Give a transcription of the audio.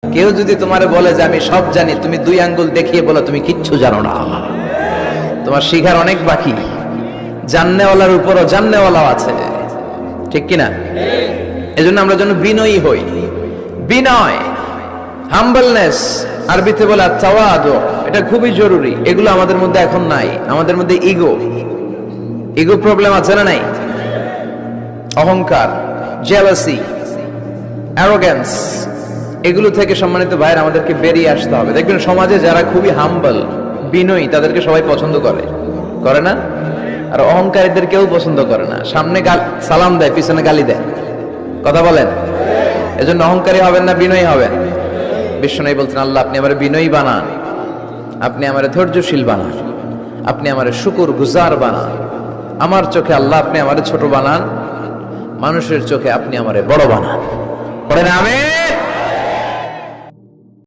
কেউ যদি তোমারে বলে যে আমি সব জানি, তুমি 2 আঙ্গুল দেখিয়ে বলো তুমি কিচ্ছু জানো না, তোমার শিখার অনেক বাকি। জাননেওয়ালার উপরও জাননেওয়ালাও আছে, ঠিক কিনা? এজন্য আমরা যেন বিনয়ী হই। বিনয়, হাম্বলনেস, আরবিতে বলে তাওয়াদু, এটা খুবই জরুরি। এগুলো আমাদের মধ্যে এখন নাই। আমাদের মধ্যে ইগো প্রবলেম আছে না নাই? অহংকার, জেলাসি, অ্যারোগেন্স, এগুলো থেকে সম্মানিত ভাইয়ের আমাদেরকে বেরিয়ে আসতে হবে। দেখবেন সমাজে যারা খুবই হাম্বল, বিনয়ী, তাদেরকে সবাই পছন্দ করে না? আর অহংকারীদের কেউ পছন্দ করে না। সামনে সালাম দেয়, পিছনে গালি দেয়। কথা বলেন? এজন্য অহংকারী হবেন না, বিনয়ী হবেন। বিশ্বনবী বলছেন, আল্লাহ আপনি আমারে বিনয়ী বানান, আপনি আমারে ধৈর্যশীল বানান, আপনি আমারে শুকর গুজার বানান। আমার চোখে আল্লাহ আপনি আমারে ছোট বানান, মানুষের চোখে আপনি আমারে বড় বানান। পড়েন আমিন।